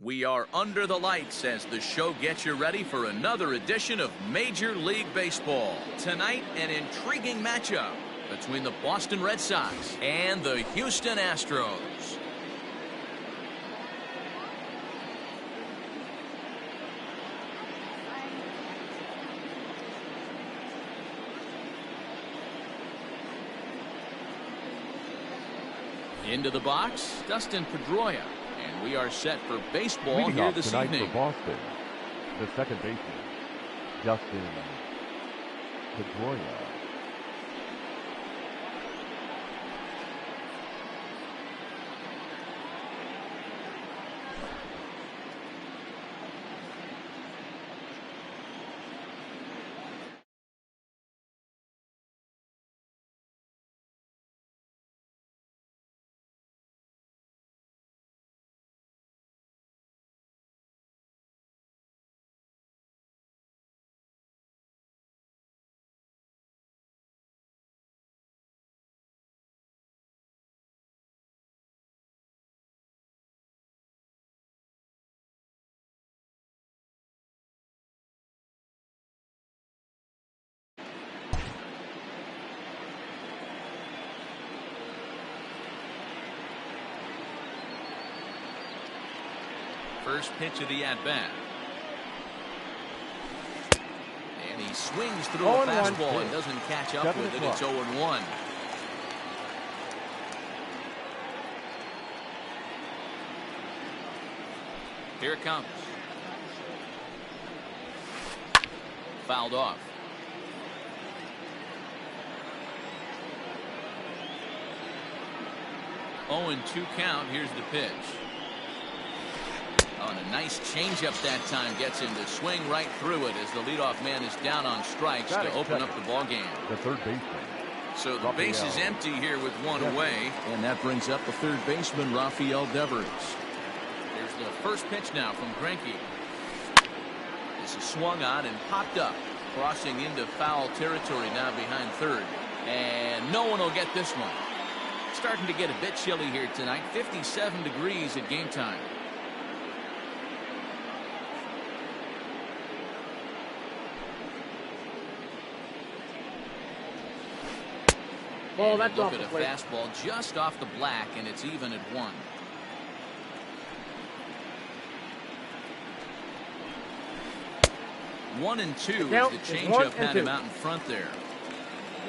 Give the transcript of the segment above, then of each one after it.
We are under the lights as the show gets you ready for another edition of Major League Baseball. Tonight, an intriguing matchup between the Boston Red Sox and the Houston Astros. Into the box, Dustin Pedroia. And we are set for baseball here this evening. For Boston, the second baseman, Dustin Pedroia. First pitch of the at-bat. And he swings through a fastball and doesn't catch up with it. It's 0-1. Here it comes. Fouled off. 0-2 count. Here's the pitch. On a nice changeup that time, gets him to swing right through it as the leadoff man is down on strikes to open up the ball game. The third baseman. So the base is empty here with one away, and that brings up the third baseman, Rafael Devers. Here's the first pitch now from Greinke. This is swung on and popped up, crossing into foul territory now behind third, and no one will get this one. Starting to get a bit chilly here tonight. 57 degrees at game time. Oh, that's look off at the a plate. fastball just off the black, and it's even at 1. One and two as the changeup had him out in front there.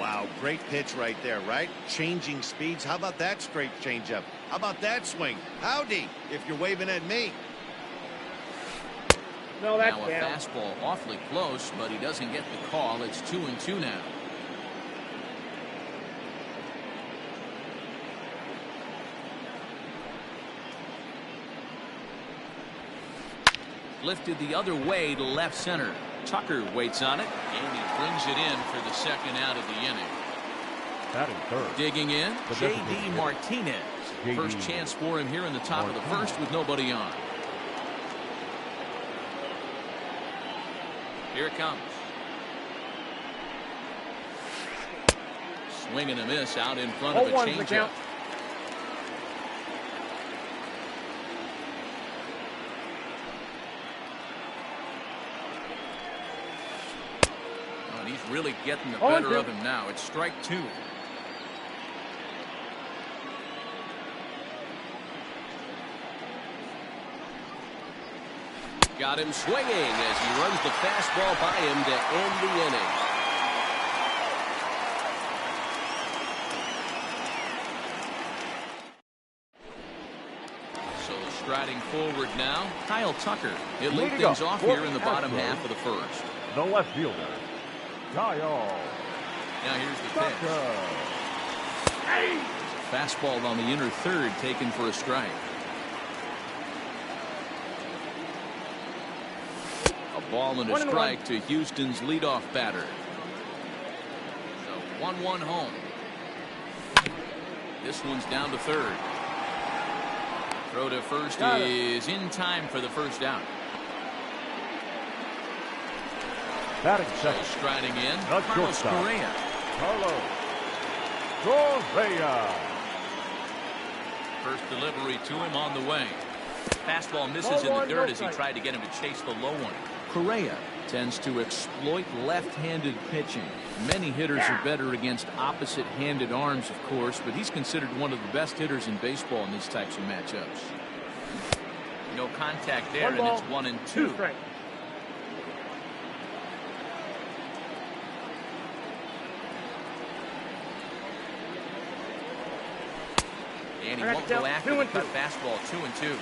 Wow, great pitch right there, right? Changing speeds. How about that straight changeup? How about that swing? Howdy, if you're waving at me. No, that's now a down. fastball awfully close, but he doesn't get the call. It's 2-2 now. Lifted the other way to left center. Tucker waits on it, and he brings it in for the second out of the inning. Batting third. Digging in, J.D. Martinez. First chance for him here in the top of the first with nobody on. Here it comes. Swing and a miss out in front of the changeup. He's really getting the better of him now. It's strike 2. Got him swinging as he runs the fastball by him to end the inning. So striding forward now, Kyle Tucker. He'll lead things off here in the bottom half of the first. The left fielder, Kyle. Now here's the pitch. Fastball on the inner third, taken for a strike. A ball and a strike to Houston's leadoff batter. So 1-1 home. This one's down to third. Throw to first is in time for the first out. Batting second. Striding in, The Carlos shortstop. Correa. Carlos Correa. First delivery to him on the way. Fastball misses in the dirt as he tried to get him to chase the low one. Correa tends to exploit left-handed pitching. Many hitters are better against opposite-handed arms, of course, but he's considered one of the best hitters in baseball in these types of matchups. No contact there, and it's 1-2. And he won't go after the cut fastball. 2-2.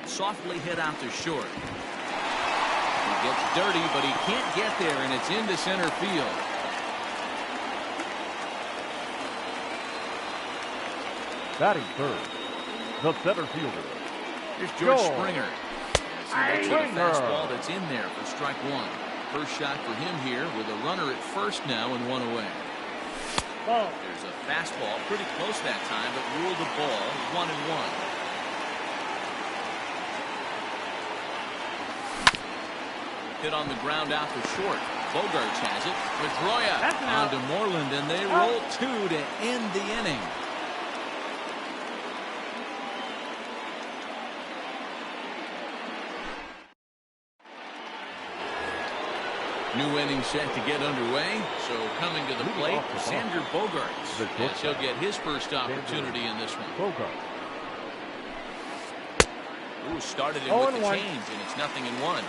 Softly hit out to short. He gets dirty, but he can't get there, and it's into center field. Batting third, the center fielder. Here's George Springer. As he looks at a fastball that's in there for strike one. First shot for him here with a runner at first now and one away. There's a fastball pretty close that time, but ruled a ball. 1-1. Hit on the ground out to short. Bogarts has it. Pedroia on to Moreland, and they roll two to end the inning. New inning set to get underway. So coming to the plate, Xander Bogarts. Yes, he'll get his first opportunity in this one. Ooh, started him with the change, and it's 0-1.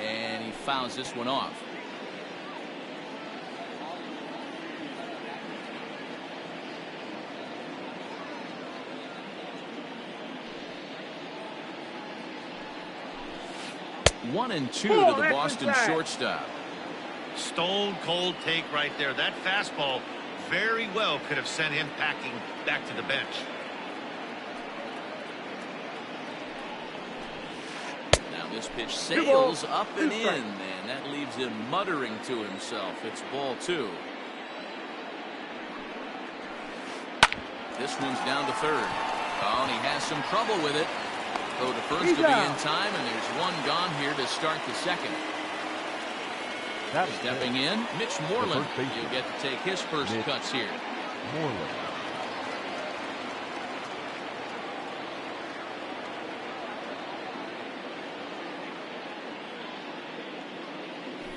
And he fouls this one off. One and two to the Boston shortstop. Stone cold take right there. That fastball very well could have sent him packing back to the bench. Now this pitch sails up and in, and that leaves him muttering to himself. It's ball two. This one's down to third. Oh, and he has some trouble with it. Throw to first to be in time, and there's one gone here to start the second. Stepping in, Mitch Moreland. He'll get to take his first cuts here.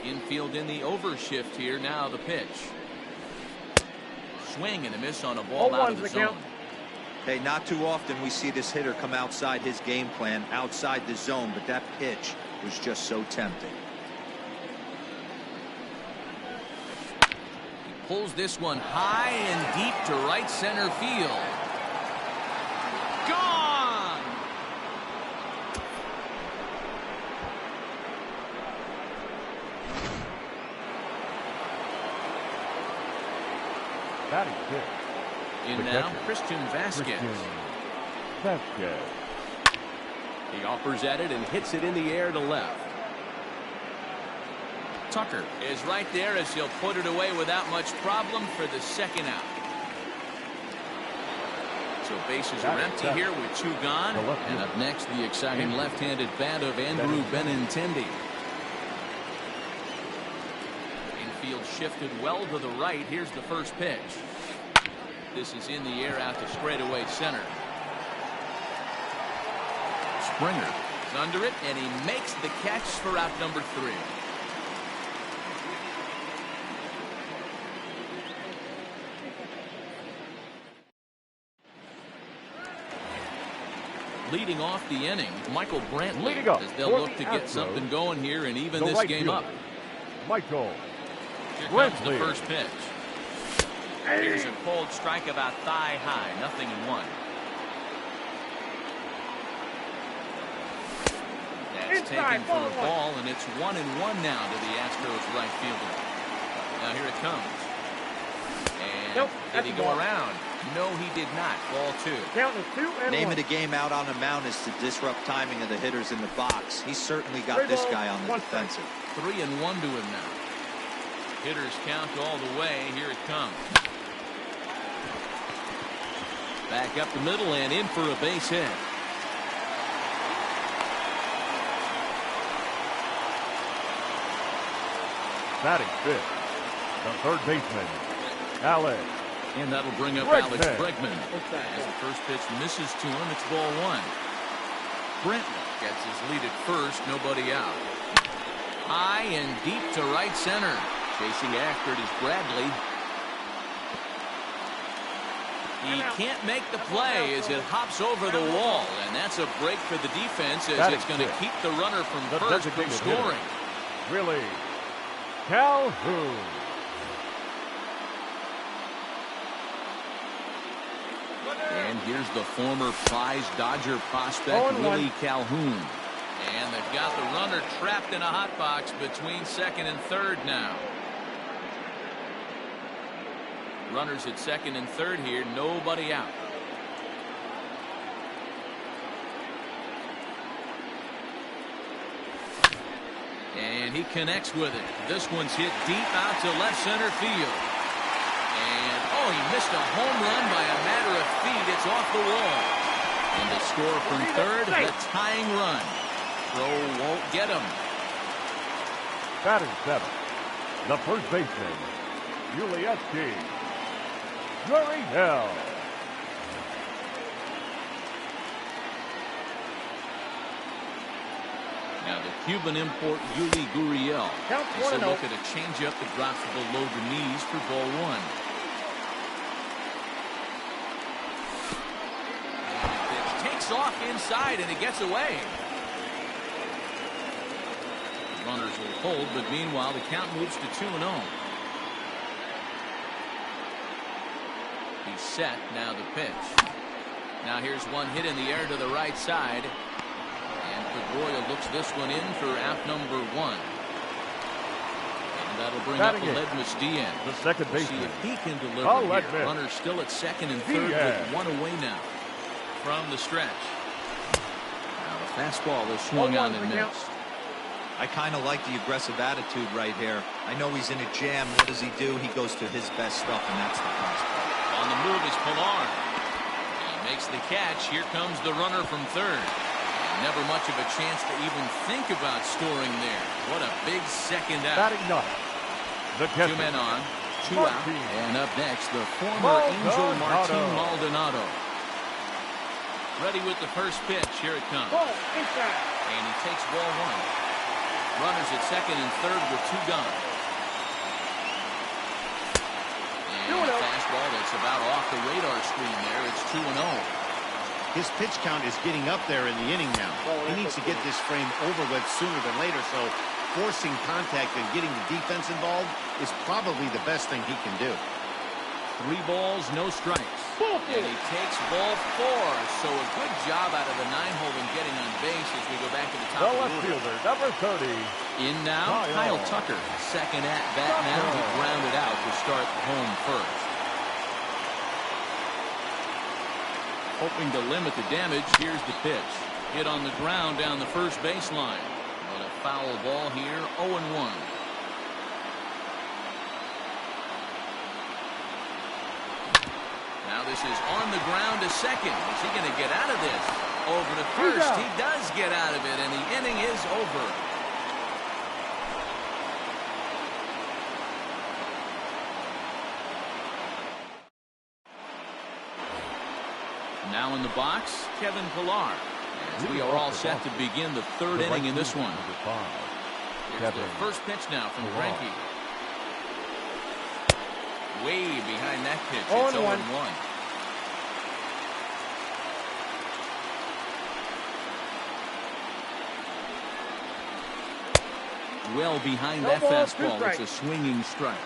Infield in the overshift here. Now the pitch. Swing and a miss on a ball out of the zone. Hey, not too often we see this hitter come outside his game plan, outside the zone, but that pitch was just so tempting. He pulls this one high and deep to right center field. Gone! Batting fifth. In now, Christian Vasquez. He offers at it and hits it in the air to left. Tucker is right there as he'll put it away without much problem for the second out. So bases are empty here with two gone. And up next, the exciting left-handed bat of Andrew Benintendi. Infield shifted well to the right. Here's the first pitch. This is in the air out to straightaway center. Springer is under it, and he makes the catch for out number 3. Leading off the inning, Michael Brantley, as they'll look to get something going here and even this game up. Michael Here comes the first pitch. Here's a cold strike about thigh high, 0-1. That's taken for a ball, and it's 1-1 now to the Astros right fielder. Now here it comes. And did he go around? No, he did not. Ball 2. Name of the game out on the mound is to disrupt timing of the hitters in the box. He's certainly got this guy on the defensive. 3-1 to him now. Hitters count all the way. Here it comes. Back up the middle and in for a base hit. Batting fifth, the third baseman, Alex. And that'll bring up Bregman. Alex Bregman. As the first pitch misses to him, it's ball one. Brenton gets his lead at first, nobody out. High and deep to right center. Chasing after it is Bradley. He can't make the play as it hops over the wall, and that's a break for the defense as it's going to keep the runner from first from scoring. Willie Calhoun. And here's the former prize Dodger prospect, Willie Calhoun. And they've got the runner trapped in a hot box between second and third now. Runners at second and third here, nobody out. And he connects with it. This one's hit deep out to left center field. And, oh, he missed a home run by a matter of feet. It's off the wall. And the score from third, the tying run. Throw won't get him. Batting seventh, the first baseman, Yulieski Gurriel. Now the Cuban import Yuli Gurriel. Takes a look at a changeup that drops below the knees for ball one. It takes off inside and it gets away. Runners will hold, but meanwhile the count moves to 2-0. He's set. Now the pitch. Now here's one hit in the air to the right side. And Pedroia looks this one in for out number one. And that'll bring up Aledmys Diaz. The second We'll baseman. see if he can deliver here. Runners still at second and third with one away now from the stretch. Now the fastball is swung on and missed. I kind of like the aggressive attitude right here. I know he's in a jam. What does he do? He goes to his best stuff, and that's the fastball. On the move is Pilar. He makes the catch. Here comes the runner from third. Never much of a chance to even think about scoring there. What a big second out. Batting ninth, the catcher, Two men on, two out. Martin And up next, the former Angel Martin Maldonado. Ready with the first pitch. Here it comes. And he takes ball one. Runners at second and third with two gone. And a fastball that's about off the radar screen there. It's 2-0. His pitch count is getting up there in the inning now. He needs to get this frame over with sooner than later, so forcing contact and getting the defense involved is probably the best thing he can do. 3 balls, no strikes. And he takes ball 4. So a good job out of the 9-hole in getting on base as we go back to the top the of the left order. fielder, number 30. In now, Kyle Tucker. Second at bat now. He grounded out to start home first. Hoping to limit the damage. Here's the pitch. Hit on the ground down the first baseline. But a foul ball here. 0-1. Now this is on the ground to second. Is he going to get out of this? Over to first. He does get out of it, and the inning is over. Now in the box, Kevin Pilar. As we are all set to begin the third inning in this one. Here's the first pitch now from Greinke. Way behind that pitch. It's 0-1. Well behind that fastball. It's a swinging strike.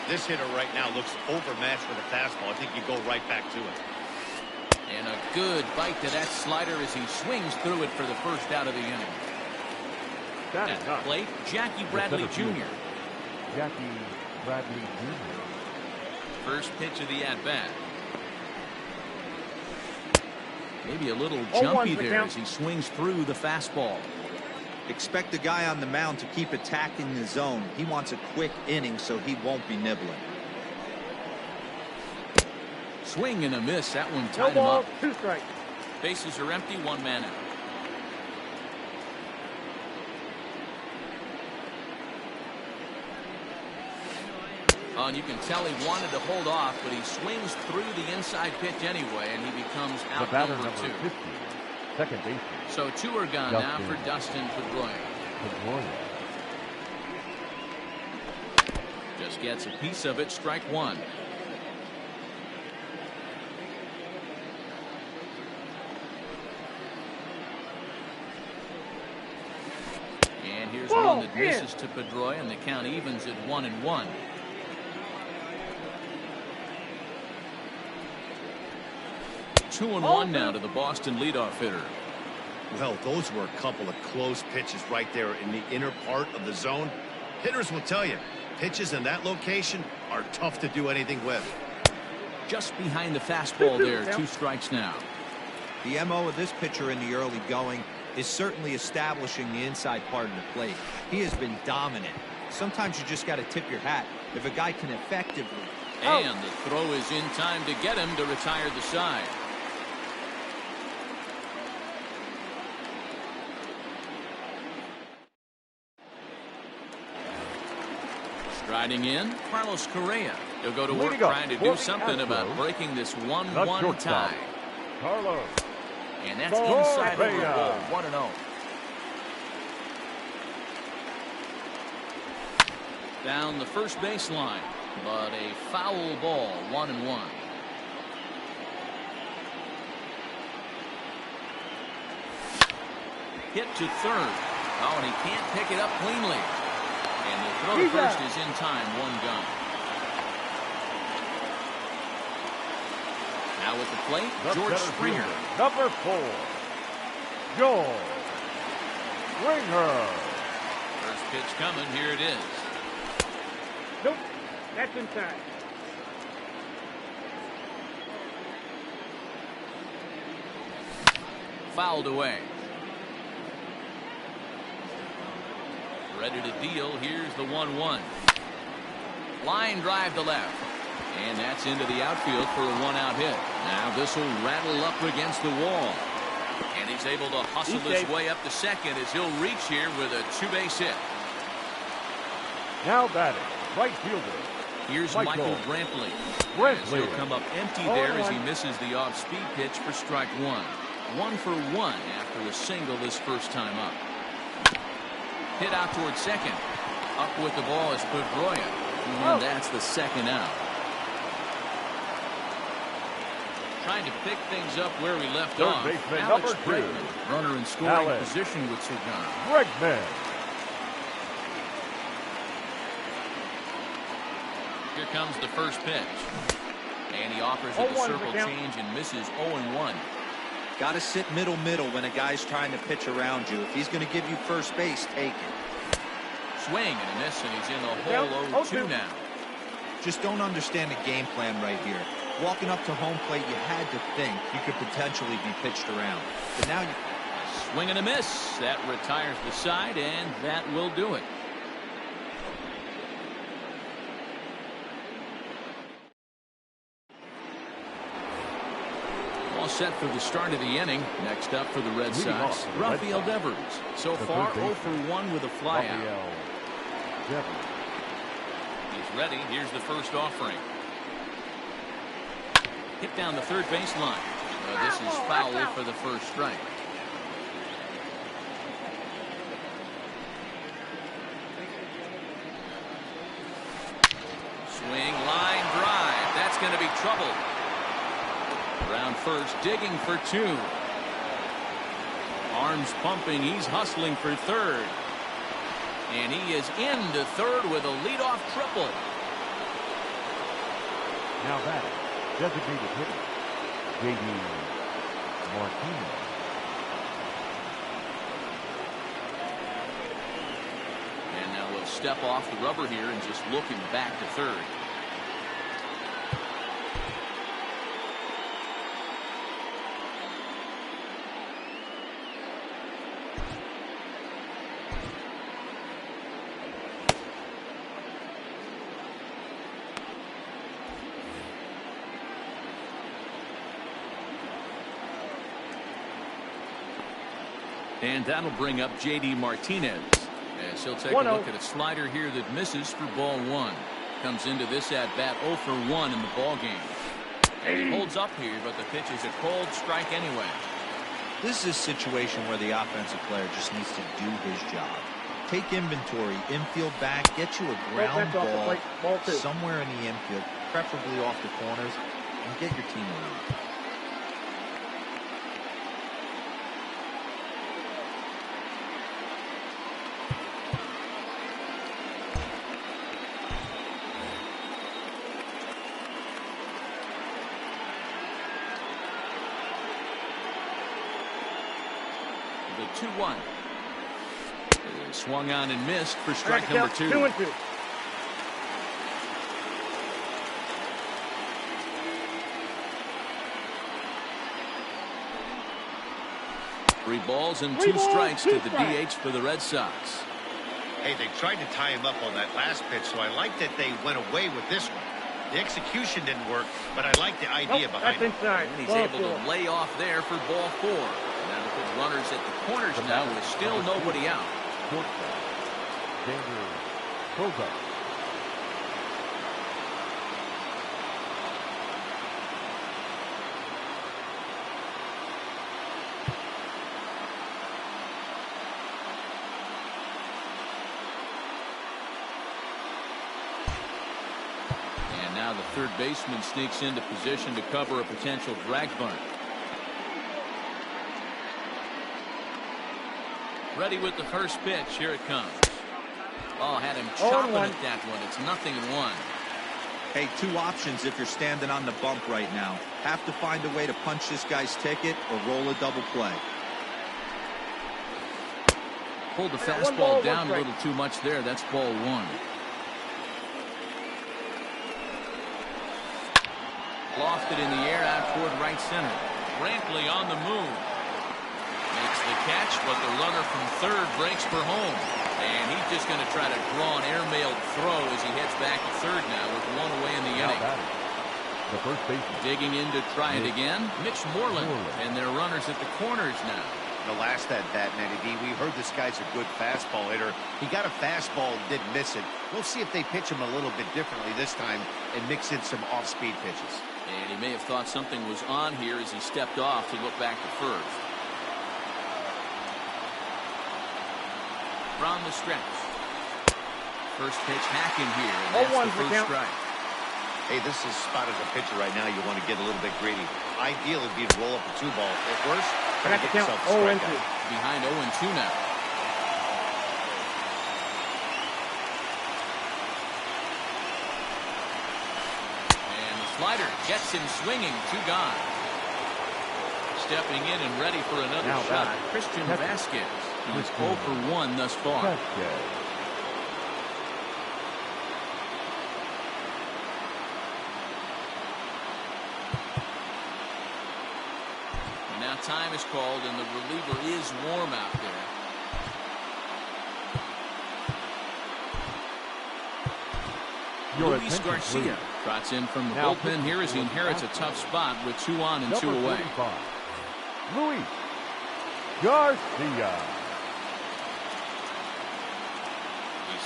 This hitter right now looks overmatched with a fastball. I think you go right back to it. And a good bite to that slider as he swings through it for the first out of the inning. At the plate, Jackie Bradley Jr. Jackie Bradley Jr. First pitch of the at-bat. Maybe a little jumpy there as he swings through the fastball. Expect the guy on the mound to keep attacking the zone. He wants a quick inning so he won't be nibbling. Swing and a miss. That one tied him up. 2 strikes. Bases are empty. 1 man out. and you can tell he wanted to hold off, but he swings through the inside pitch anyway, and he becomes The out batter, number number 2. 50, second baseman. So 2 are gone now for Dustin Pedroia. Just gets a piece of it, strike 1. And here's one that misses to Pedroia, and the count evens at 1-1. Two and one now to the Boston leadoff hitter. Well, those were a couple of close pitches right there in the inner part of the zone. Hitters will tell you, pitches in that location are tough to do anything with. Just behind the fastball there, 2 strikes now. The MO of this pitcher in the early going is certainly establishing the inside part of the plate. He has been dominant. Sometimes you just got to tip your hat if a guy can effectively. And the throw is in time to get him to retire the side. Striding in, Carlos Correa. He'll go to work trying to do something about breaking this 1-1 tie. Carlos. And that's inside over the ball, 1-0. Down the first baseline, but a foul ball, 1-1. Hit to third. Oh, and he can't pick it up cleanly. And the throw to first is in time, 1 gun. Now with the plate, George Springer. Number 4, George Springer. First pitch coming, here it is. Nope, that's inside. Fouled away. Ready to deal. Here's the 1-1. Line drive to left. And that's into the outfield for a 1-out hit. Now this will rattle up against the wall. And he's able to hustle his way up to second as he'll reach here with a 2-base hit. Now batting, right fielder. Here's Michael Brantley. He'll come up empty there as he misses the off-speed pitch for strike 1. 1 for 1 after a single this first time up. Hit out towards second. Up with the ball is Pedroia. And that's the second out. Trying to pick things up where we left off. Baseman, Alex number 2. Bregman, runner in scoring position with Cerdan. Bregman. Here comes the first pitch. And he offers it the circle change and misses 0-1. Got to sit middle when a guy's trying to pitch around you. If he's going to give you first base, take it. Swing and a miss, and he's in the hole 0-2 now. Just don't understand the game plan right here. Walking up to home plate, you had to think you could potentially be pitched around. But now you... Swing and a miss. That retires the side, and that will do it. All set for the start of the inning. Next up for the Red Sox, Rafael Devers. So far, 0 for 1 with a flyout. He's ready. Here's the first offering. Hit down the third baseline. This is foul for the first strike. Swing, line drive. That's going to be trouble. Around first, digging for 2. Arms pumping. He's hustling for third. And he is into third with a leadoff triple. Now that designated hitter, J.D. Martinez. And now we'll step off the rubber here and just looking back to third. And that'll bring up J.D. Martinez as he'll take a look at a slider here that misses for ball 1. comes into this at bat 0 for 1 in the ball game. He holds up here, but the pitch is a cold strike anyway. This is a situation where the offensive player just needs to do his job. Take inventory, infield back, get you a ground ball somewhere in the infield, preferably off the corners, and get your team a lead. The 2-1. Swung on and missed for strike number 2. 2-2. 3 balls and 2 strikes to the DH for the Red Sox. Hey, they tried to tie him up on that last pitch, so I like that they went away with this one. The execution didn't work, but I like the idea behind That's it. inside. And he's able to lay off there for ball 4. Now to put runners at the corners now with still nobody out. Shortstop, Xander Bogaerts. And now the third baseman sneaks into position to cover a potential drag bunt. Ready with the first pitch. Here it comes. Oh, had him chopping at that one. It's 0-1. Hey, 2 options if you're standing on the bump right now. Have to find a way to punch this guy's ticket or roll a double play. Pulled the fastball down a little too much there. That's ball 1. Lofted in the air out toward right center. Brantley on the move. Makes the catch, but the runner from third breaks for home. And he's just going to try to draw an airmailed throw as he heads back to third now with 1 away in the inning. The first baseman. Digging in to try it again, Mitch Moreland. And their runners at the corners now. The last at bat, Matty D, we heard this guy's a good fastball hitter. He got a fastball and didn't miss it. We'll see if they pitch him a little bit differently this time and mix in some off-speed pitches. And he may have thought something was on here as he stepped off to look back to first. From the stretch. First pitch hacking here, and that's the first strike. Hey, this is spot as a pitcher right now. You want to get a little bit greedy. Ideal would be to roll up a 2-ball. At worst, try to get yourself a strikeout. Behind 0-2 now. And the slider gets him swinging. 2 gone. Stepping in and ready for another shot. Christian Vasquez. He's 0 for 1 thus far. And now time is called, and the reliever is warm out there. Luis Garcia trots in from the bullpen here as he inherits a tough spot with 2 on and 2 away. Luis Garcia.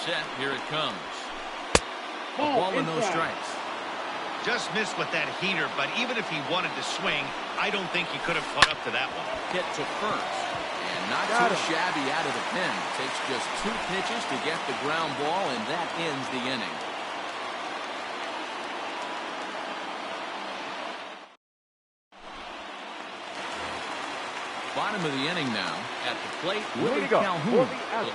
Set. Here it comes. A ball and no strikes. Just missed with that heater, but even if he wanted to swing, I don't think he could have caught up to that one. Hit to first. And not too shabby out of the pen. Takes just 2 pitches to get the ground ball, and that ends the inning. Bottom of the inning now. At the plate, Willie Calhoun will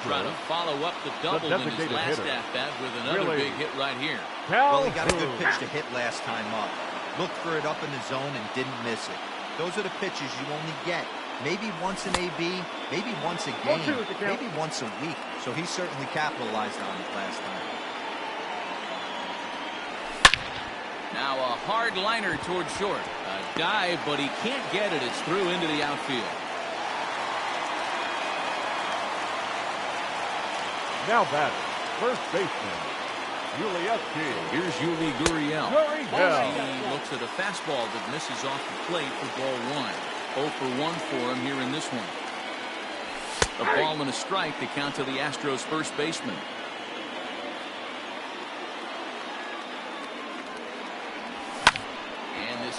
try to follow up the double in his last at-bat with another big hit right here. Well, he got a good pitch to hit last time up. Looked for it up in the zone and didn't miss it. Those are the pitches you only get maybe once in AB, maybe once a game, maybe once a week. So he certainly capitalized on it last time. Now a hard liner toward short. A dive, but he can't get it. It's through into the outfield. Now batter, first baseman, Yuli. Here's Yuli Gurriel. He looks at a fastball that misses off the plate for ball 1. 0 for 1 for him here in this one. A ball and a strike to count to the Astros first baseman.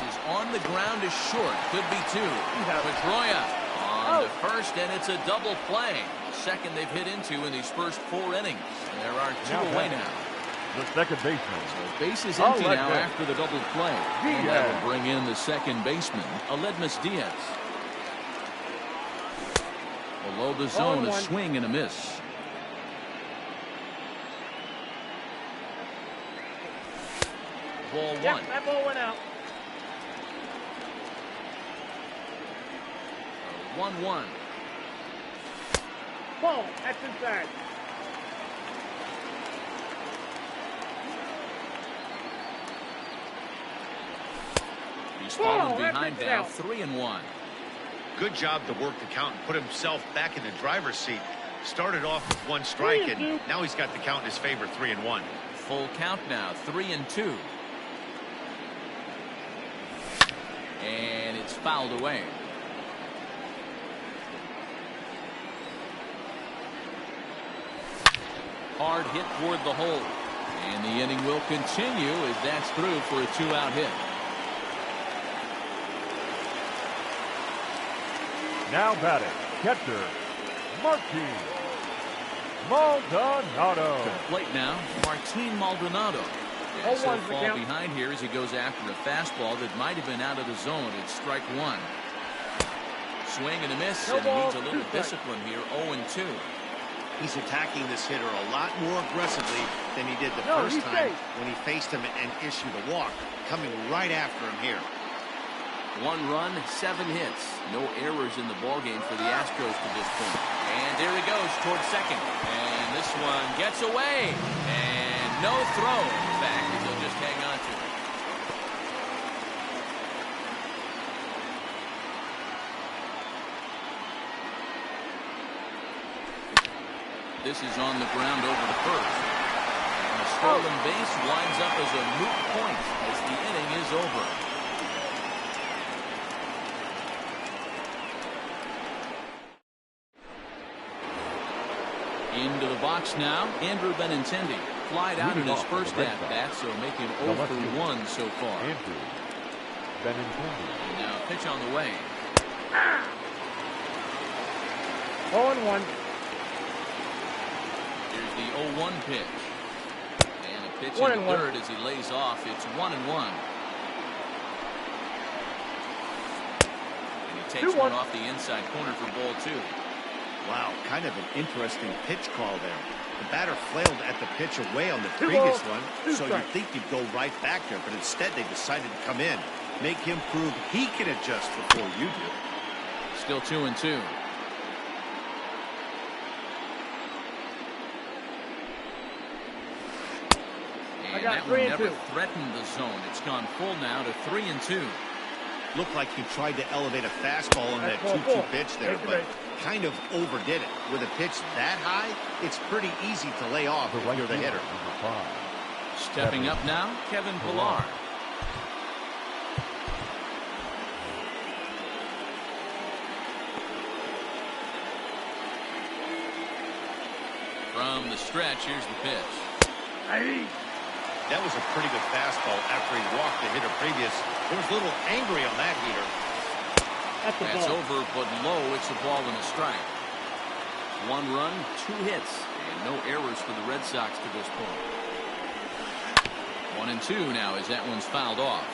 is on the ground is short. Could be two. Pedroia on the first, and it's a double play. Second they've hit into in these first 4 innings. There are 2 away now. The second baseman. So base is empty now after the double play. And that will bring in the second baseman, Aledmys Diaz. Below the zone, a swing and a miss. Ball 1. That ball went out. 1-1. Ball. That's inside. He's fallen behind now, 3-1. Good job to work the count and put himself back in the driver's seat. Started off with 1 strike, and now he's got the count in his favor, 3-1. Full count now, 3-2. And it's fouled away. Hard hit toward the hole. And the inning will continue as that's through for a 2-out hit. Now batting, catcher, Martin Maldonado. To the plate now, Martin Maldonado. And so fall behind here as he goes after a fastball that might have been out of the zone. It's strike 1. Swing and a miss, and he needs a little discipline here, 0-2. He's attacking this hitter a lot more aggressively than he did the first time when he faced him and issued a walk. Coming right after him here. 1 run, 7 hits. No errors in the ballgame for the Astros to this point. And there he goes towards second. And this one gets away. And no throw. In fact, he'll just hang on to it. This is on the ground over to first. And a stolen base winds up as a moot point as the inning is over. Into the box now, Andrew Benintendi. Flied out in his first at-bat, so making 0 for 1 so far. Andrew Benintendi. And now pitch on the way. 0-1. Here's the 0-1 pitch. And a pitch in the third as he lays off. It's 1-1. And he takes one off the inside corner for ball 2. Wow, kind of an interesting pitch call there. The batter flailed at the pitch away on the previous one, so you'd think he'd go right back there, but instead they decided to come in, make him prove he can adjust before you do. Still 2-2. And that one never threatened the zone. It's gone full now to 3-2. Looked like he tried to elevate a fastball on that 2-2 pitch there, but kind of overdid it. With a pitch that high, it's pretty easy to lay off if you're the hitter. Stepping up now, Kevin Pillar. From the stretch, here's the pitch. That was a pretty good fastball after he walked the hitter previous. He was a little angry on that heater. That's over, but low. It's a ball and a strike. 1 run, 2 hits, and no errors for the Red Sox to this point. 1-2 now as that one's fouled off.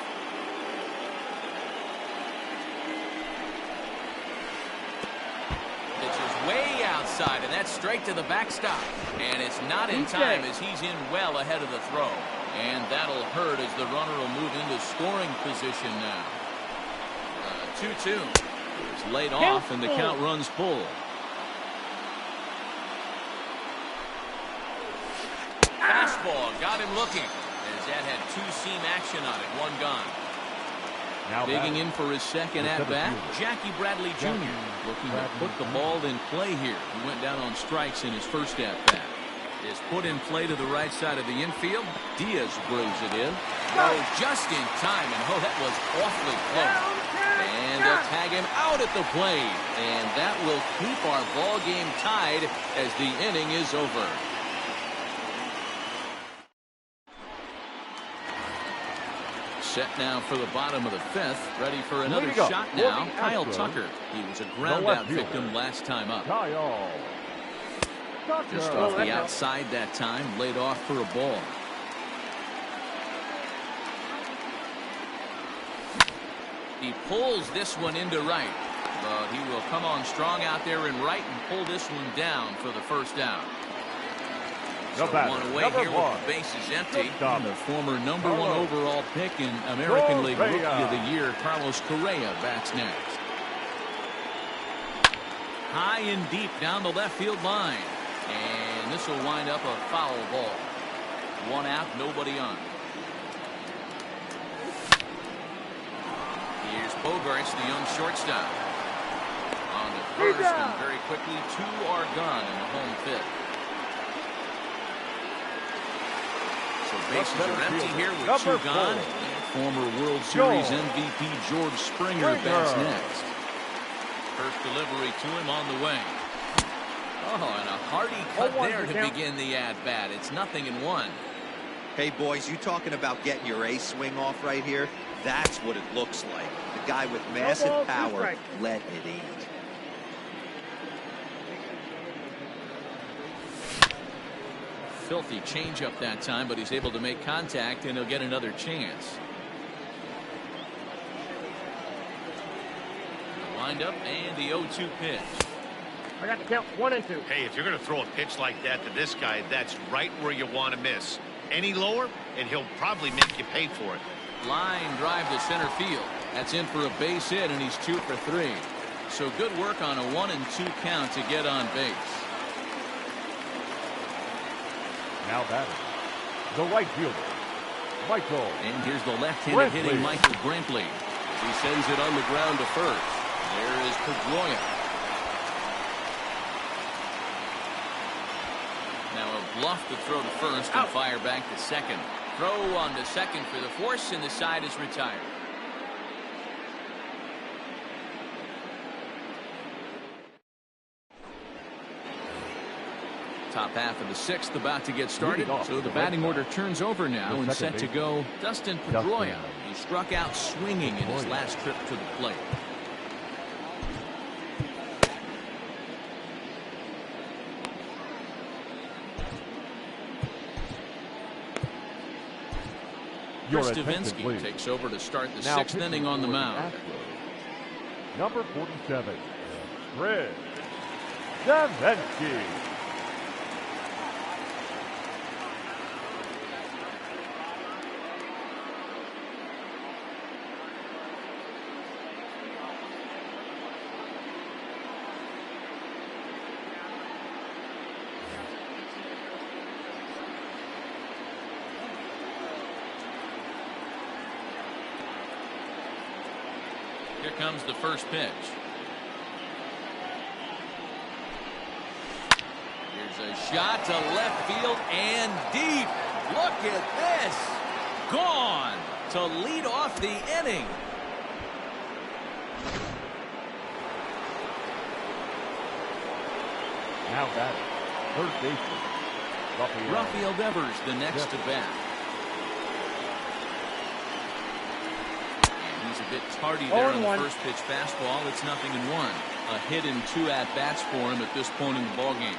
Pitches way outside, and that's straight to the backstop. And it's not in time as he's in well ahead of the throw. And that'll hurt as the runner will move into scoring position now. 2-2. It's laid off, and the count runs full. Fastball got him looking as that had 2-seam action on it. 1 gone. Now digging in for his second at-bat, Jackie Bradley Jr. looking to put the ball in play here. He went down on strikes in his first at-bat. Is put in play to the right side of the infield. Diaz brings it in. Oh, just in time, and oh, that was awfully close. And they'll tag him out at the plate. And that will keep our ball game tied as the inning is over. Set now for the bottom of the fifth. Ready for another Leading up shot for now. the Kyle Astros, Tucker. He was a ground left out fielder, victim last time up. Kyle Tucker. Just off the outside that time. Laid off for a ball. He pulls this one into right. But he will come on strong out there in right and pull this one down for the first down. So one away here with the bases empty. And the former number one overall pick in American League Rookie of the Year, Carlos Correa, bats next. High and deep down the left field line. And this will wind up a foul ball. One out, nobody on. Here's Bogaerts, the young shortstop. On to first, and very quickly, two are gone in the home fifth. So bases are empty here with two gone. And former World Series MVP George Springer bats next. First delivery to him on the way. Oh, and a hearty cut there to begin the at-bat. It's 0-1. Hey, boys, you talking about getting your A swing off right here? That's what it looks like. The guy with massive power letting it eat. Filthy changeup that time, but he's able to make contact, and he'll get another chance. Wind up, and the 0-2 pitch. I got the count 1 and 2. Hey, if you're going to throw a pitch like that to this guy, that's right where you want to miss. Any lower, and he'll probably make you pay for it. Line drive to center field. That's in for a base hit, and he's 2 for 3. So good work on a 1-2 count to get on base. Now batting, the right fielder, Michael. And here's the left-handed hitting Michael Brantley. He sends it on the ground to first. There is Pedroia. Now a bluff to throw to first and fire back to second. Throw on to second for the force, and the side is retired. Top half of the sixth about to get started. So the batting order turns over now and set to go Dustin Pedroia. He struck out swinging in his last trip to the plate. Chris Davinsky takes over to start the sixth inning on the mound. Number 47, Chris Davinsky. Here comes the first pitch. Here's a shot to left field and deep. Look at this. Gone to lead off the inning. Now batting, third baseman, Rafael Devers, the next to bat. A bit tardy there on the first pitch fastball. It's 0-1. A hit and 2 at-bats for him at this point in the ballgame.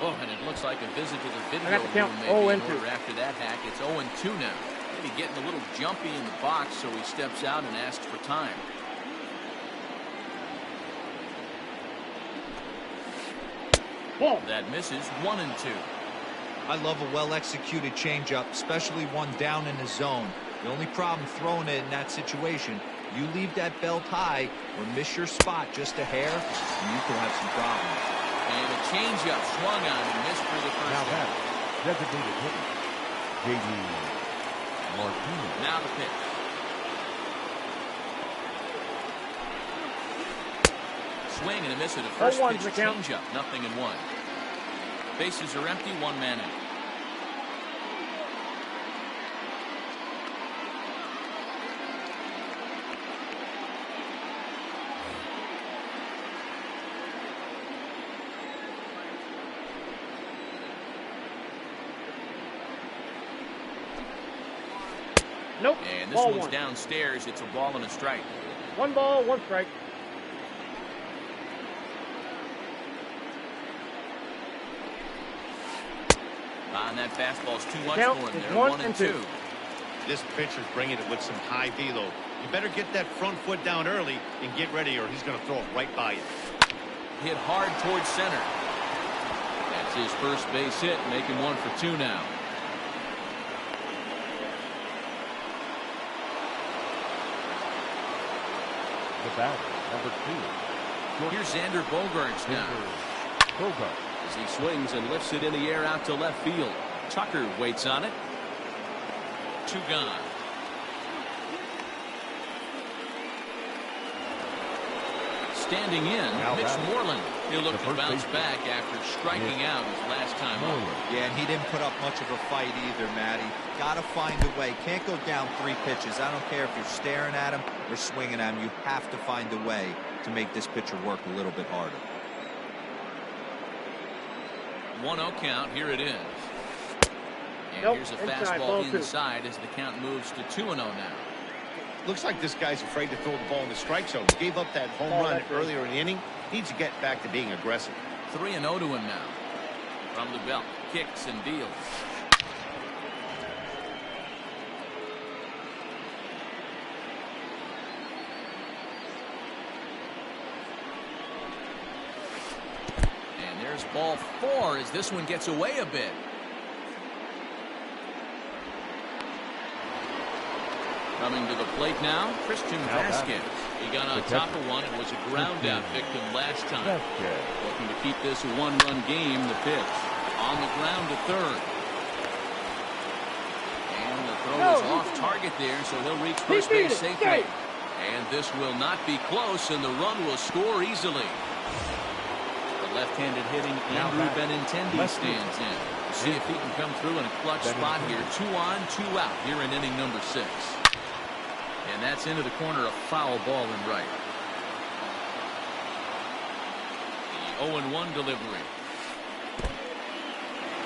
Oh, and it looks like a visit to the video room maybe in order after that hack. It's 0-2 now. Maybe getting a little jumpy in the box, so he steps out and asks for time. That misses. 1-2. I love a well-executed changeup, especially one down in the zone. The only problem throwing it in that situation, you leave that belt high or miss your spot just a hair, and you could have some problems. And a changeup swung on and missed for the first out. Now designated hitter, J.D. Martinez. Now the pitch. Swing and a miss at a first pitch changeup. 0-1. Bases are empty, one man out. Nope. And this Ball one's one. downstairs. It's a ball and a strike. 1 ball, 1 strike. And that fastball's too much Count for him is there. 1 1 and and 2. 2. This pitcher's bringing it with some high velo. You better get that front foot down early and get ready, or he's going to throw it right by you. Hit hard towards center. That's his first base hit, making 1 for 2 now. The batter, number 2. Here's Xander Bogaerts now. Bogart. As he swings and lifts it in the air out to left field. Tucker waits on it. 2 gone. Standing in, Now Mitch batting. Moreland. He'll look The to first bounce baseman. back after striking out his last time up. Yeah, and he didn't put up much of a fight either, Matty. Got to find a way. Can't go down 3 pitches. I don't care if you're staring at him or swinging at him. You have to find a way to make this pitcher work a little bit harder. 1-0 count. Here it is. And Nope, here's a inside, fastball ball 2. inside as the count moves to 2-0 now. Looks like this guy's afraid to throw the ball in the strike zone. He gave up that home Ball run that way. earlier in the inning. Needs to get back to being aggressive. 3-0 to him now. From the belt, kicks and deals. And there's ball 4 as this one gets away a bit. Coming to the plate now, Christian Now Vasquez. He got on The top catcher. of one. It was a ground out victim last time. Vasquez. Looking to keep this a 1-run game. The pitch on the ground to third. And the throw is off target there, so he'll reach first base safely. And this will not be close, and the run will score easily. The left-handed hitting Now Andrew back. Benintendi Lefty. stands in. See if he can come through in a clutch spot here. 2 on, 2 out here in inning number 6. And that's into the corner, a foul ball in right. The 0-1 delivery.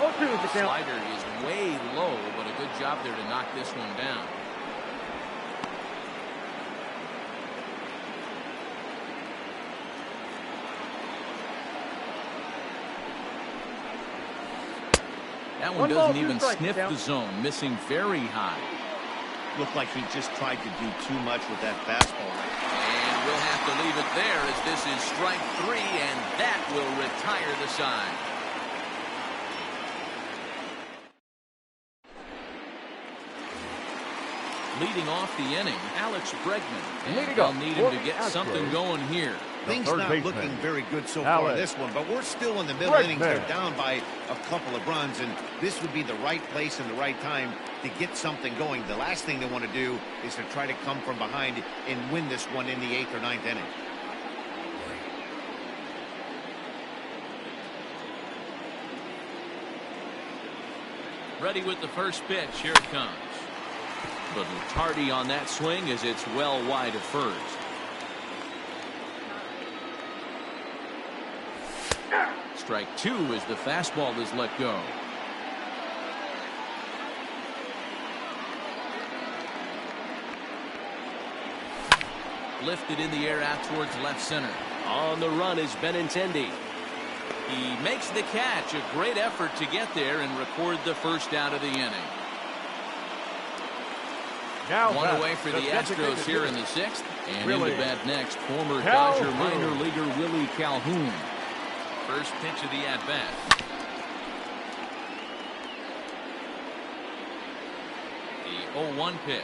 0-2 is the count. Slider is way low, but a good job there to knock this one down. That one 1 ball, doesn't 2 even strikes, sniff down. the zone, missing very high. Looked like he just tried to do too much with that fastball. And we'll have to leave it there as this is strike 3, and that will retire the side. Leading off the inning, Alex Bregman. And Leading they'll off, need him to Jorge get Astros. something going here. Things third not baseman. looking very good so far in Alex. this one, but we're still in the middle Right innings. there. They're down by a couple of runs, and this would be the right place and the right time to get something going. The last thing they want to do is to try to come from behind and win this one in the 8th or 9th inning. Ready with the first pitch. Here it comes. But tardy on that swing as it's well wide of first. Strike 2 as the fastball is let go. Lifted in the air out towards left center. On the run is Benintendi. He makes the catch. A great effort to get there and record the first out of the inning. Now One back. away for the designated Astros here in hitter. the 6th. And Willie into bat next, former Calhoun. Dodger minor leaguer Willie Calhoun. First pitch of the at-bat. The 0-1 pitch.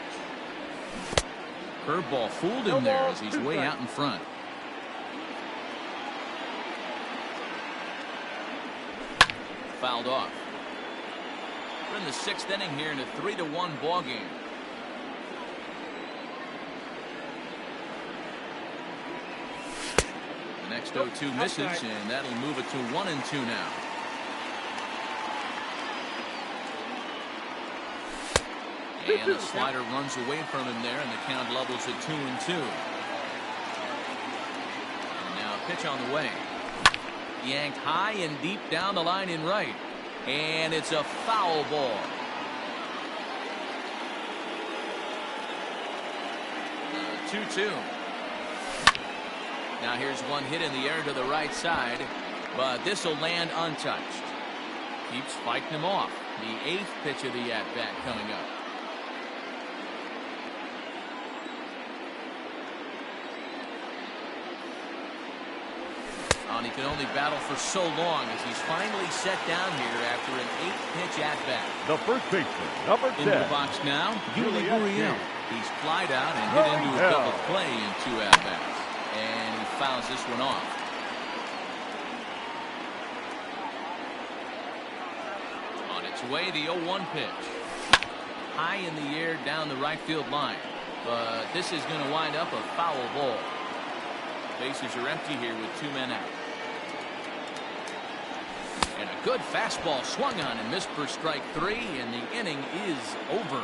Curveball fooled him there as he's way out in front. Fouled off. We're in the 6th inning here in a 3-1 ball game. The next 0-2 misses, and that'll move it to 1-2 now. And the slider runs away from him there, and the count levels at 2-2. And now a pitch on the way. Yanked high and deep down the line in right. And it's a foul ball. 2-2. Now here's one hit in the air to the right side, but this will land untouched. Keeps fighting him off. The 8th pitch of the at-bat coming up. And he can only battle for so long as he's finally set down here after an 8-pitch at-bat. The first baseman, number 10. Into the box now, Yuli Gurriel. He's flied out and hit into a double play in 2 at-bats. And he fouls this one off. On its way, the 0-1 pitch. High in the air down the right field line. But this is going to wind up a foul ball. Bases are empty here with 2 men out. And a good fastball swung on and missed for strike 3, and the inning is over.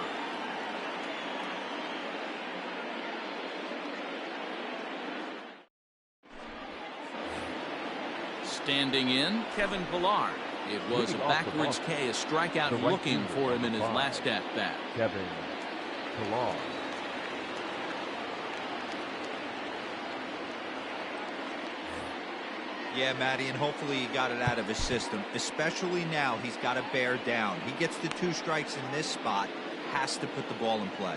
Standing in, Kevin Pillar. It was a backwards K, a strikeout looking for him in his last at-bat. Kevin Pillar. Yeah, Matty, and hopefully he got it out of his system. Especially now, he's got to bear down. He gets the 2 strikes in this spot, has to put the ball in play.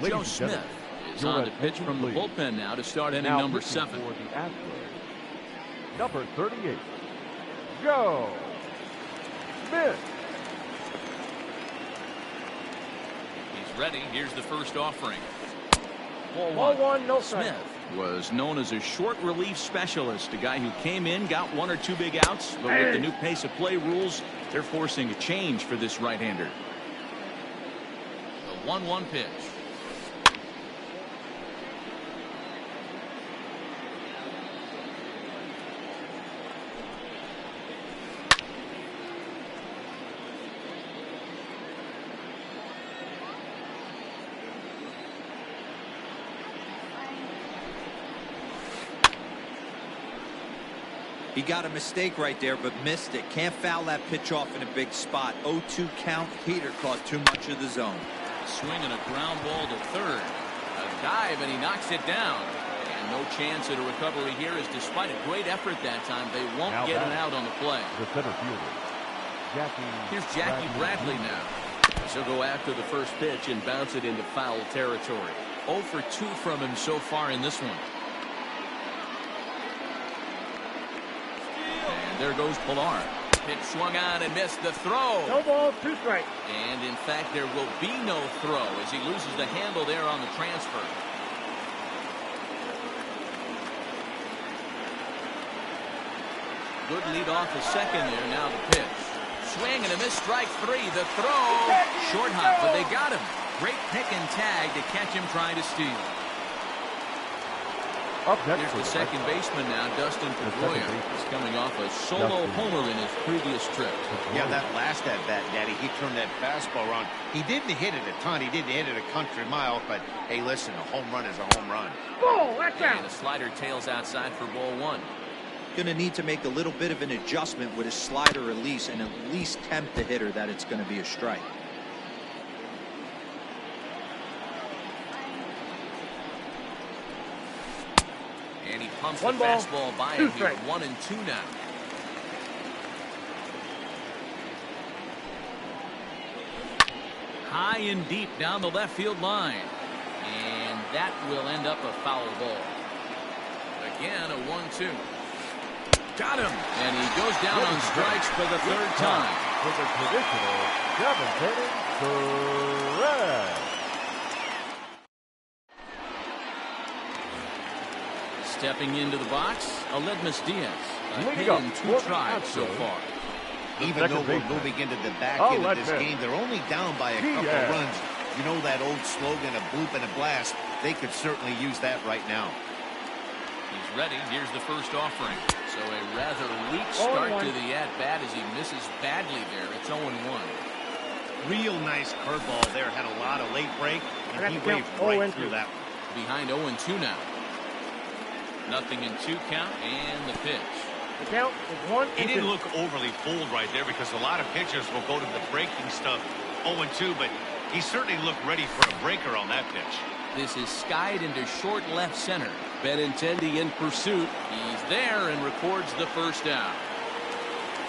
Joe Smith is on to pitch from the bullpen now to start inning number 7. For the Astros, number 38, Joe Smith. He's ready. Here's the first offering. Ball 1, no strike. Smith was known as a short relief specialist, a guy who came in, got 1 or 2 big outs, but with the new pace of play rules, they're forcing a change for this right-hander. The 1-1 pitch. He got a mistake right there, but missed it. Can't foul that pitch off in a big spot. 0-2 count. Heater caught too much of the zone. Swinging a ground ball to third. A dive, and he knocks it down. And no chance at a recovery here, as despite a great effort that time, they won't get an out on the play. The center fielder, Here's Jackie Bradley now. She'll go after the first pitch and bounce it into foul territory. 0 for 2 from him so far in this one. There goes Pillar. Pitch swung on and missed the throw. No balls, 2 strikes. And in fact, there will be no throw as he loses the handle there on the transfer. Good lead off the second there. Now the pitch. Swing and a miss, strike 3. The throw. Short hop, but they got him. Great pick and tag to catch him trying to steal. Up next, here's the second baseman now, Dustin Pedroia. He's coming off a solo homer in his previous trip. Yeah, that last at-bat, Daddy, he turned that fastball around. He didn't hit it a ton. He didn't hit it a country mile, but hey, listen, a home run is a home run. Ball, that's out. And the slider tails outside for ball 1. Going to need to make a little bit of an adjustment with his slider release and at least tempt the hitter that it's going to be a strike. And he pumps One the ball, fastball by 2 him here. strikes. 1 and 2 now. High and deep down the left field line. And that will end up a foul ball. Again, a 1-2. Got him. And he goes down on strikes for the 3rd time. For the traditional 7th inning, correct. Stepping into the box, Aledmus Diaz. A hit up in 2 for the tries so Astros. far. Even though we're baseman. moving into the back Oh, end of this let's game, they're only down by a couple Diaz. runs. You know that old slogan, a bloop and a blast. They could certainly use that right now. He's ready. Here's the first offering. So a rather weak start to the at-bat as he misses badly there. It's 0-1. Real nice curveball there. Had a lot of late break, and he waved Oh, right and through two. that. Behind 0-2 now. 0-2 count and the pitch. The count is 1 He and didn't 2. look overly fooled right there because a lot of pitchers will go to the breaking stuff 0-2, but he certainly looked ready for a breaker on that pitch. This is skied into short left center. Benintendi in pursuit. He's there and records the first out.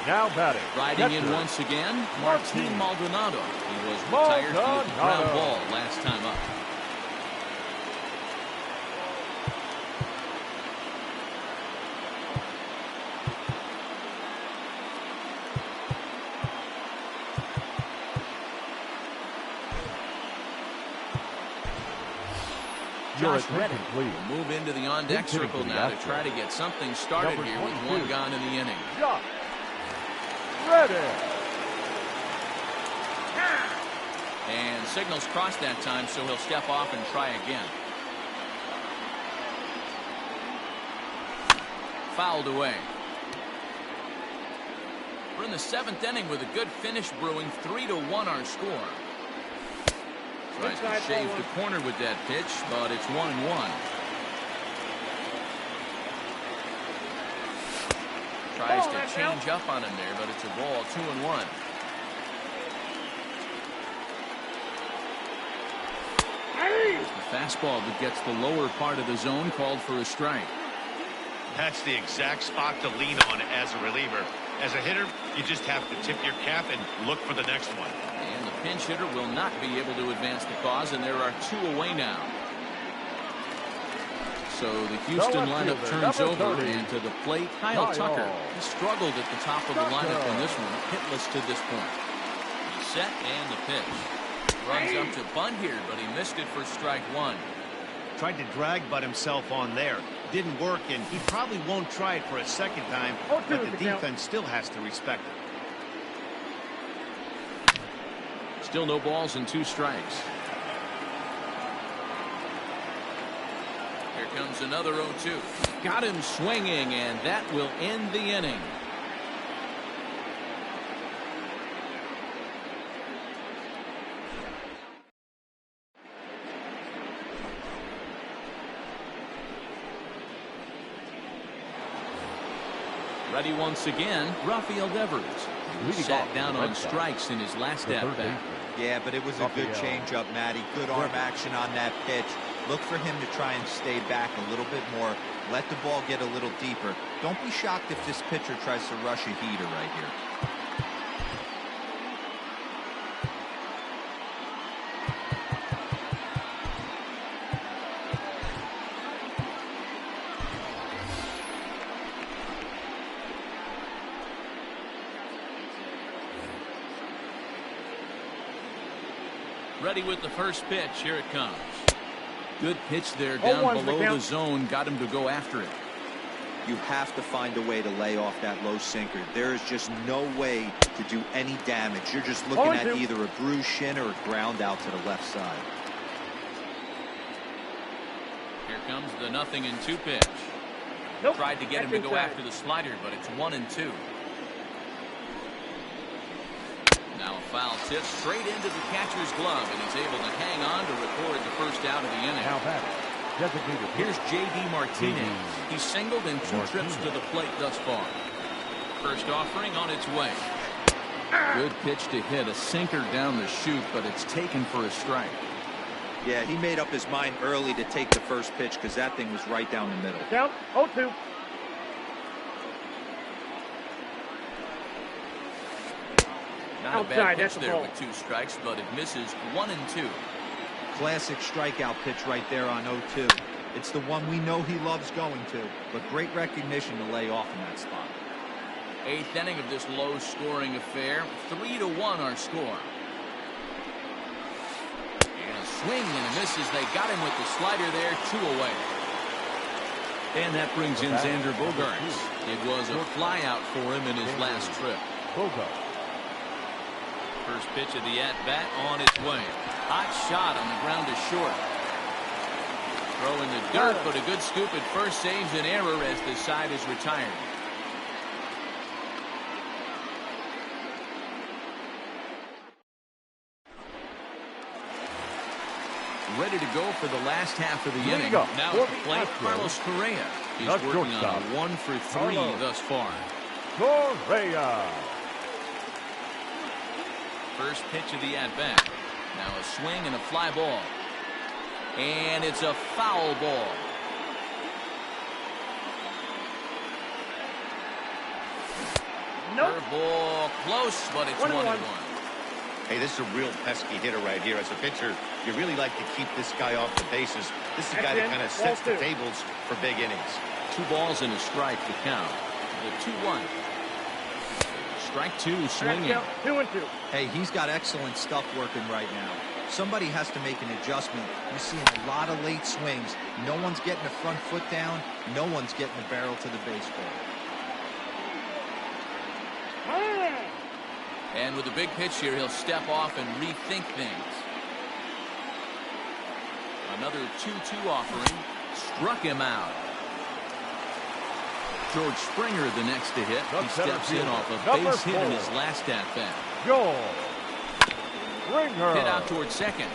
Now batting. Riding in catcher, once again, Martin Maldonado. He was retired with the ground Maldonado. ball last time up. Your Josh attention, Reddick please. will move into the on-deck Big hit circle for the now to Astros. try to get something started Number here with 22. one gone in the inning. Josh Reddick. And signals crossed that time, so he'll step off and try again. Fouled away. We're in the 7th inning with a good finish brewing. 3-1 our score. Tries to shave the corner with that pitch, but it's 1-1. Tries to change up on him there, but it's a ball. 2-1. The fastball that gets the lower part of the zone called for a strike. That's the exact spot to lean on as a reliever. As a hitter, you just have to tip your cap and look for the next one. And the pinch hitter will not be able to advance the cause, and there are 2 away now. So the Houston lineup turns over, and to the plate, Kyle Tucker. He struggled at the top of the lineup in this one, hitless to this point. He's set, and the pitch. Runs up to bunt here, but he missed it for strike 1. Tried to drag butt himself on there. Didn't work, and he probably won't try it for a second time, but the defense still has to respect it. Still no balls and 2 strikes. Here comes another 0-2. Got him swinging, and that will end the inning. Ready once again, Rafael Devers. He was sat down on strikes in his last at-bat. Yeah, but it was a good changeup, Matty. Good arm action on that pitch. Look for him to try and stay back a little bit more. Let the ball get a little deeper. Don't be shocked if this pitcher tries to rush a heater right here. Ready with the first pitch. Here it comes. Good pitch there down below the zone. Got him to go after it. You have to find a way to lay off that low sinker. There is just no way to do any damage. You're just looking at either a bruised shin or a ground out to the left side. Here comes the 0-2 pitch. Tried to get him to go after the slider, but it's 1-2. Now a foul tip straight into the catcher's glove, and he's able to hang on to record the first out of the inning. Now batting. Designated. Here's J.D. Martinez. He's singled in 2 trips to the plate thus far. First offering on its way. Good pitch to hit, a sinker down the chute, but it's taken for a strike. Yeah, he made up his mind early to take the first pitch because that thing was right down the middle. Count 0-2. Not a bad pitch there with 2 strikes, but it misses 1-2. Classic strikeout pitch right there on 0-2. It's the one we know he loves going to, but great recognition to lay off in that spot. 8th inning of this low-scoring affair. 3-1 our score. And a swing and a miss as they got him with the slider there. 2 away. And that brings in Xander Bogaerts. It was a flyout for him in his last trip. First pitch of the at-bat on its way. Hot shot on the ground to short. Throw in the dirt, but a good scoop at first saves an error as the side is retired. ready to go for the last half of the inning. go. Now For at the the plate, Astros, Carlos Correa. He's the working on shortstop, a 1-for-3 Carlos thus far. Correa. First pitch of the at-bat. Now a swing and a fly ball. And it's a foul ball. Nope. Curveball close, but it's 1-1. Hey, this is a real pesky hitter right here. As a pitcher, you really like to keep this guy off the bases. This is a guy that kind of sets the tables for big innings. 2 balls and a strike to count. The 2-1. Strike 2 swinging. 2-2. Hey, he's got excellent stuff working right now. Somebody has to make an adjustment. You're seeing a lot of late swings. No one's getting the front foot down. No one's getting the barrel to the baseball. And with a big pitch here, he'll step off and rethink things. Another 2-2 offering. Struck him out. George Springer the next to hit. He steps in off a base hit in his last at-bat. George Springer. Hit out towards second.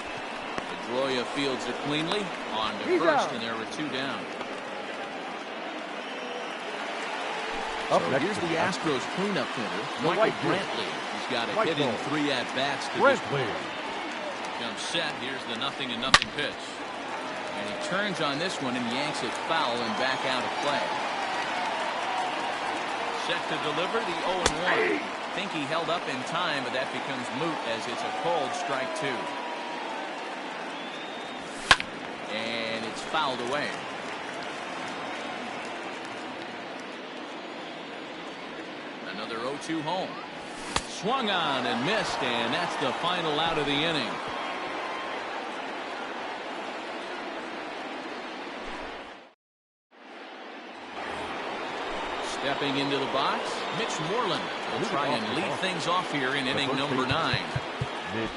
Pedroia fields it cleanly. On to first, and there were 2 down. Up So next here's the Astros cleanup hitter, The Michael White Brantley. He's got a White hit in ball. 3 at-bats to this Brantley. point. Comes set. Here's the 0-0 pitch. And he turns on this one and yanks it foul and back out of play. Set to deliver the 0-1. Think he held up in time, but that becomes moot as it's a cold strike 2. And it's fouled away. Another 0-2 home. Swung on and missed, and that's the final out of the inning. Stepping into the box, Mitch Moreland will try and lead things off here in inning number 9. Mitch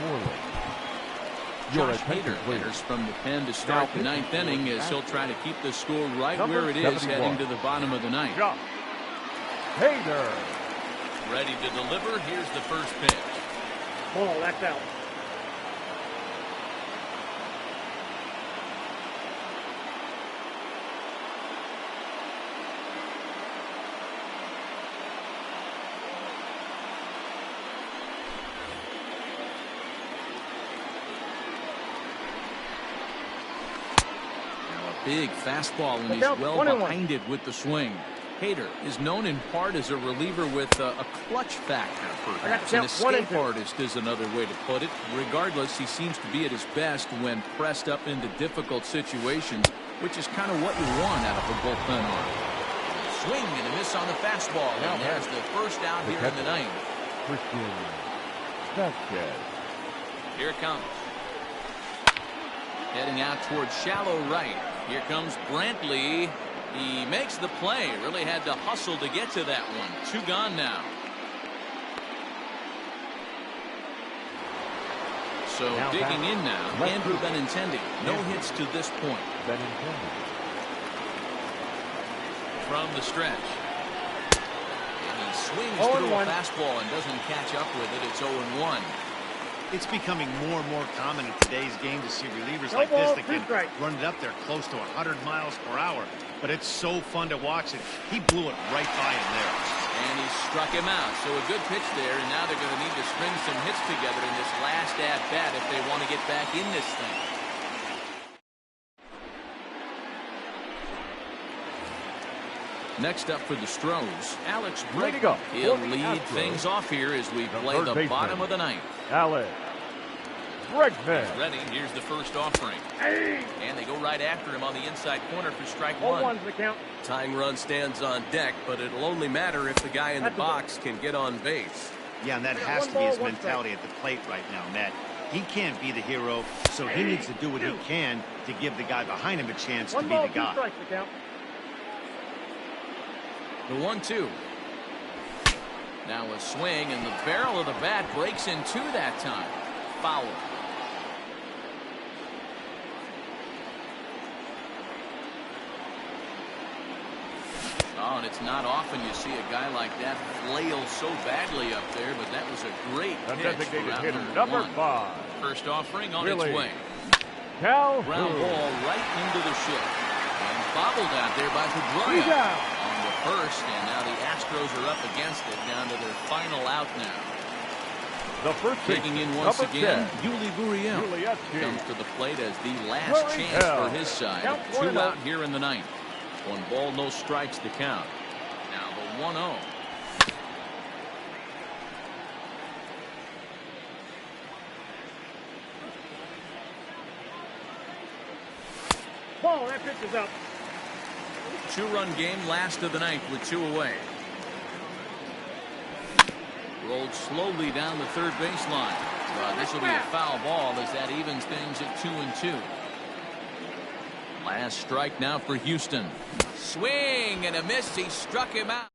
Moreland. Josh Hader enters from the pen to start the 9th inning as he'll try to keep the score right where it is heading to the bottom of the 9th. Josh Hader. Ready to deliver. Here's the first pitch. Ball, that's out. Big fastball, and he's well behind it with the swing. Hader is known in part as a reliever with a clutch factor, perhaps. An escape artist is another way to put it. Regardless, he seems to be at his best when pressed up into difficult situations, which is kind of what you want out of a bullpen arm. Swing and a miss on the fastball, and there's the first out here in the 9th. Christian Vasquez. Here it comes. Heading out towards shallow right. Here comes Brantley. He makes the play. Really had to hustle to get to that one. 2 gone now. So digging in now, Andrew Benintendi. No hits to this point. Benintendi. From the stretch. And he swings through a fastball and doesn't catch up with it. It's 0-1. It's becoming more and more common in today's game to see relievers like this that can run it up there close to 100 miles per hour. But it's so fun to watch it. He blew it right by him there. And he struck him out. So a good pitch there, and now they're going to need to string some hits together in this last at-bat if they want to get back in this thing. Next up for the Stros, Alex Bregman. He'll lead things off here as we play the bottom of the 9th. Alex Bregman. He's ready. Here's the first offering. And they go right after him on the inside corner for strike 1. Tying run stands on deck, but it'll only matter if the guy in the box can get on base. Yeah, and that has to be his mentality at the plate right now, Matt. He can't be the hero, so he needs to do what he can to give the guy behind him a chance to be the guy. The 1-2. Now a swing, and the barrel of the bat breaks in 2 that time. Foul. Oh, and it's not often you see a guy like that flail so badly up there, but that was a great pitch. Designated hitter number 5. First offering on its way. Calhoun. Ground ball right into the ship. And bobbled out there by He's Pedroia out. on the first, and now the Astros are up against it, down to their final out now. The first Taking in once again, Yuli Gurriel comes to the plate as the last chance for his side. Count 2 1-0. out here in the ninth. 1 ball, no strikes to count. Now the 1-0. Ball, that pitch is up. 2-run game, last of the ninth with 2 away. Rolled slowly down the third baseline. This will be a foul ball as that evens things at 2-2. Last strike now for Houston. Swing and a miss. He struck him out.